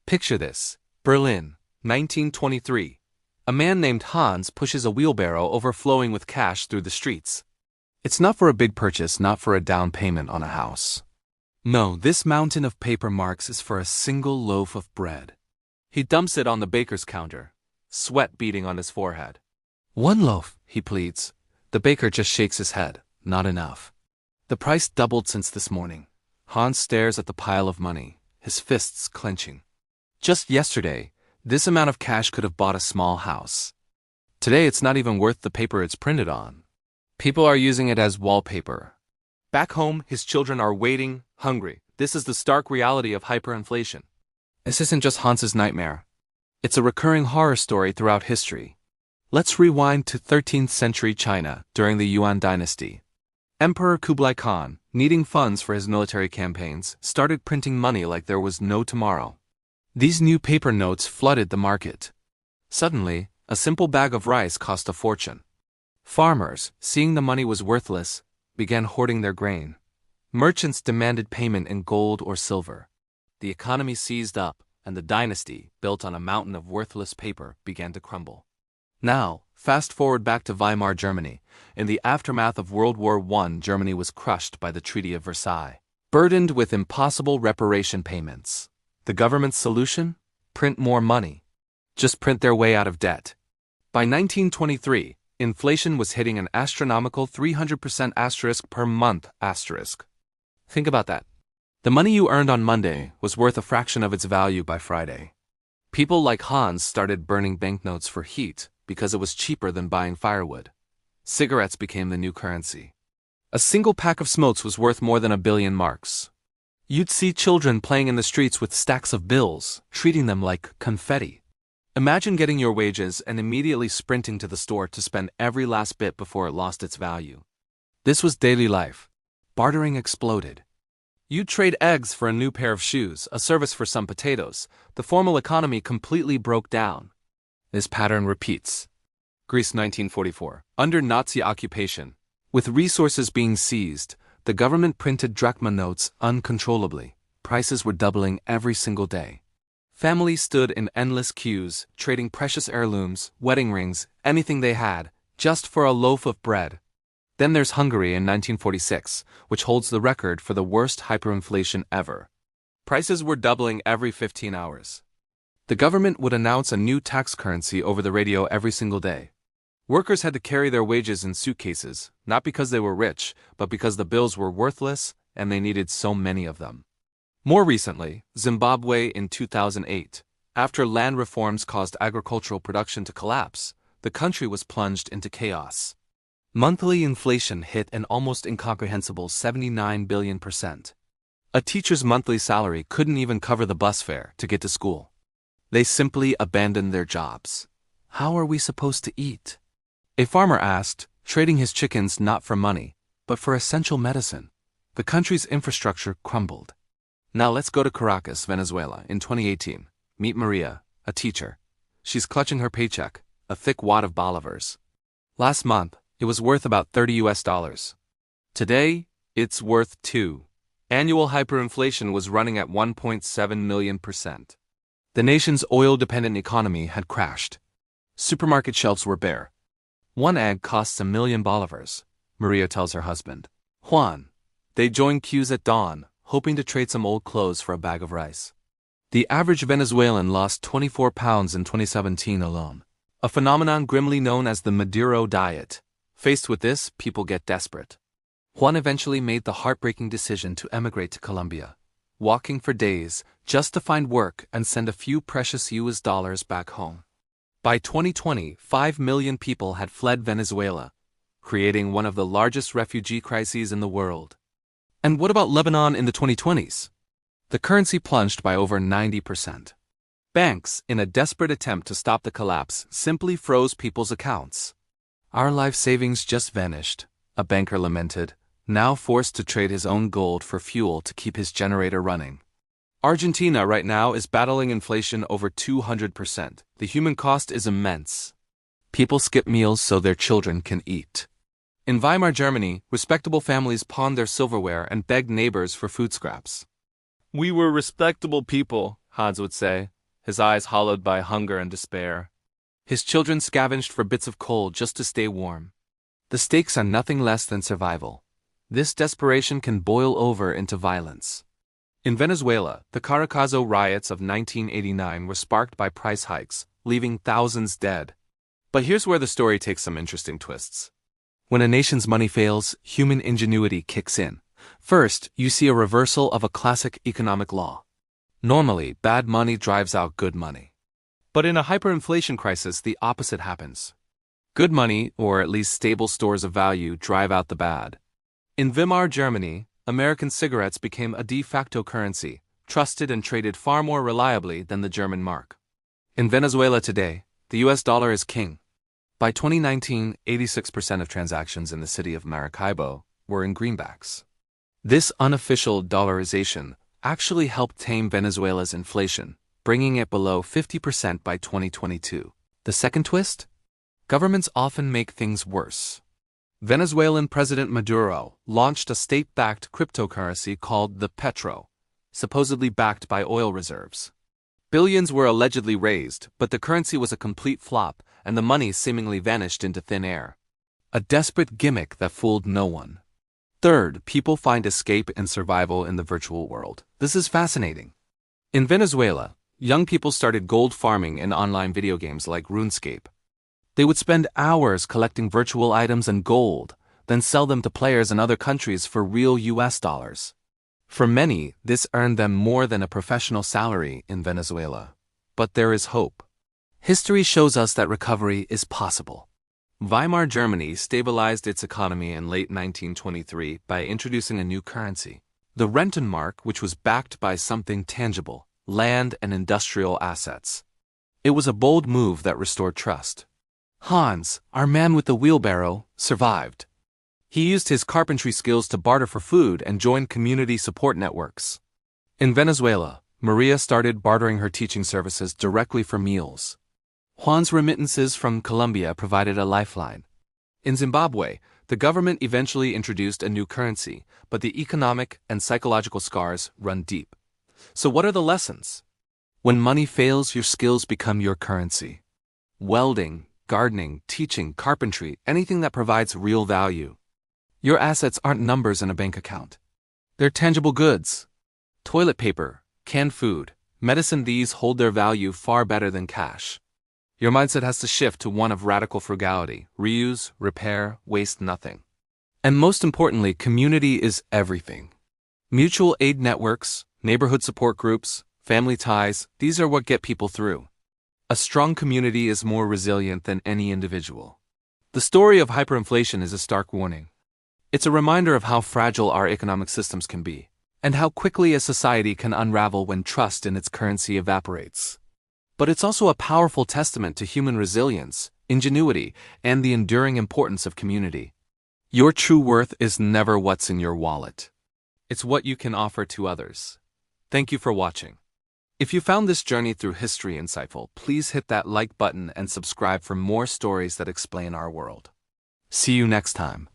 Picture this. Berlin, 1923. A man named Hans pushes a wheelbarrow overflowing with cash through the streets. It's not for a big purchase, not for a down payment on a house. No, this mountain of paper marks is for a single loaf of bread. He dumps it on the baker's counter, sweat beading on his forehead. "One loaf," he pleads. The baker just shakes his head. Not enough. The price doubled since this morning. Hans stares at the pile of money, his fists clenching. Just yesterday, this amount of cash could have bought a small house. Today it's not even worth the paper it's printed on. People are using it as wallpaper. Back home, his children are waiting, hungry. This is the stark reality of hyperinflation. This isn't just Hans's nightmare. It's a recurring horror story throughout history. Let's rewind to 13th century China during the Yuan dynasty. Emperor Kublai Khan, needing funds for his military campaigns, started printing money like there was no tomorrow. These new paper notes flooded the market. Suddenly, a simple bag of rice cost a fortune. Farmers, seeing the money was worthless, began hoarding their grain. Merchants demanded payment in gold or silver. The economy seized up, and the dynasty, built on a mountain of worthless paper, began to crumble. Now, fast forward back to Weimar Germany. In the aftermath of World War I, Germany was crushed by the Treaty of Versailles, burdened with impossible reparation payments. The government's solution? Print more money. Just print their way out of debt. By 1923, inflation was hitting an astronomical 300% asterisk per month asterisk. Think about that. The money you earned on Monday was worth a fraction of its value by Friday. People like Hans started burning banknotes for heat because it was cheaper than buying firewood. Cigarettes became the new currency. A single pack of smokes was worth more than 1 billion marks. You'd see children playing in the streets with stacks of bills, treating them like confetti. Imagine getting your wages and immediately sprinting to the store to spend every last bit before it lost its value. This was daily life. Bartering exploded. You'd trade eggs for a new pair of shoes, a service for some potatoes. The formal economy completely broke down. This pattern repeats. Greece 1944. Under Nazi occupation, with resources being seized, the government printed drachma notes uncontrollably. Prices were doubling every single day. Families stood in endless queues, trading precious heirlooms, wedding rings, anything they had, just for a loaf of bread. Then there's Hungary in 1946, which holds the record for the worst hyperinflation ever. Prices were doubling every 15 hours. The government would announce a new tax currency over the radio every single day. Workers had to carry their wages in suitcases, not because they were rich, but because the bills were worthless and they needed so many of them. More recently, Zimbabwe in 2008. After land reforms caused agricultural production to collapse, the country was plunged into chaos. Monthly inflation hit an almost incomprehensible 79 billion%. A teacher's monthly salary couldn't even cover the bus fare to get to school. They simply abandoned their jobs. How are we supposed to eat? A farmer asked, trading his chickens not for money, but for essential medicine. The country's infrastructure crumbled. Now let's go to Caracas, Venezuela, in 2018. Meet Maria, a teacher. She's clutching her paycheck, a thick wad of bolivars. Last month, it was worth about $30. Today, it's worth 2. Annual hyperinflation was running at 1.7 million%. The nation's oil-dependent economy had crashed. Supermarket shelves were bare. One egg costs 1 million bolivars, Maria tells her husband, Juan. They joined queues at dawn, hoping to trade some old clothes for a bag of rice. The average Venezuelan lost 24 pounds in 2017 alone, a phenomenon grimly known as the Maduro diet. Faced with this, people get desperate. Juan eventually made the heartbreaking decision to emigrate to Colombia, walking for days just to find work and send a few precious US dollars back home. By 2020, 5 million people had fled Venezuela, creating one of the largest refugee crises in the world. And what about Lebanon in the 2020s? The currency plunged by over 90%. Banks, in a desperate attempt to stop the collapse, simply froze people's accounts. Our life savings just vanished, a banker lamented, now forced to trade his own gold for fuel to keep his generator running. Argentina right now is battling inflation over 200%. The human cost is immense. People skip meals so their children can eat. In Weimar Germany, respectable families pawned their silverware and begged neighbors for food scraps. We were respectable people, Hans would say, his eyes hollowed by hunger and despair. His children scavenged for bits of coal just to stay warm. The stakes are nothing less than survival. This desperation can boil over into violence. In Venezuela, the Caracazo riots of 1989 were sparked by price hikes, leaving thousands dead. But here's where the story takes some interesting twists. When a nation's money fails, human ingenuity kicks in. First, you see a reversal of a classic economic law. Normally, bad money drives out good money. But in a hyperinflation crisis, the opposite happens. Good money, or at least stable stores of value, drive out the bad. In Weimar Germany, American cigarettes became a de facto currency, trusted and traded far more reliably than the German mark. In Venezuela today, the US dollar is king. By 2019, 86% of transactions in the city of Maracaibo were in greenbacks. This unofficial dollarization actually helped tame Venezuela's inflation, bringing it below 50% by 2022. The second twist? Governments often make things worse. Venezuelan President Maduro launched a state-backed cryptocurrency called the Petro, supposedly backed by oil reserves. Billions were allegedly raised, but the currency was a complete flop, and the money seemingly vanished into thin air. A desperate gimmick that fooled no one. Third, people find escape and survival in the virtual world. This is fascinating. In Venezuela, young people started gold farming in online video games like RuneScape. They would spend hours collecting virtual items and gold, then sell them to players in other countries for real US dollars. For many, this earned them more than a professional salary in Venezuela. But there is hope. History shows us that recovery is possible. Weimar Germany stabilized its economy in late 1923 by introducing a new currency, the Rentenmark, which was backed by something tangible, land and industrial assets. It was a bold move that restored trust. Hans, our man with the wheelbarrow, survived. He used his carpentry skills to barter for food and joined community support networks. In Venezuela, Maria started bartering her teaching services directly for meals. Juan's remittances from Colombia provided a lifeline. In Zimbabwe, the government eventually introduced a new currency, but the economic and psychological scars run deep. So what are the lessons? When money fails, your skills become your currency. Welding, gardening, teaching, carpentry, anything that provides real value. Your assets aren't numbers in a bank account. They're tangible goods. Toilet paper, canned food, medicine, these hold their value far better than cash. Your mindset has to shift to one of radical frugality, reuse, repair, waste nothing. And most importantly, community is everything. Mutual aid networks, neighborhood support groups, family ties, these are what get people through. A strong community is more resilient than any individual. The story of hyperinflation is a stark warning. It's a reminder of how fragile our economic systems can be, and how quickly a society can unravel when trust in its currency evaporates. But it's also a powerful testament to human resilience, ingenuity, and the enduring importance of community. Your true worth is never what's in your wallet. It's what you can offer to others. Thank you for watching. If you found this journey through history insightful, please hit that like button and subscribe for more stories that explain our world. See you next time.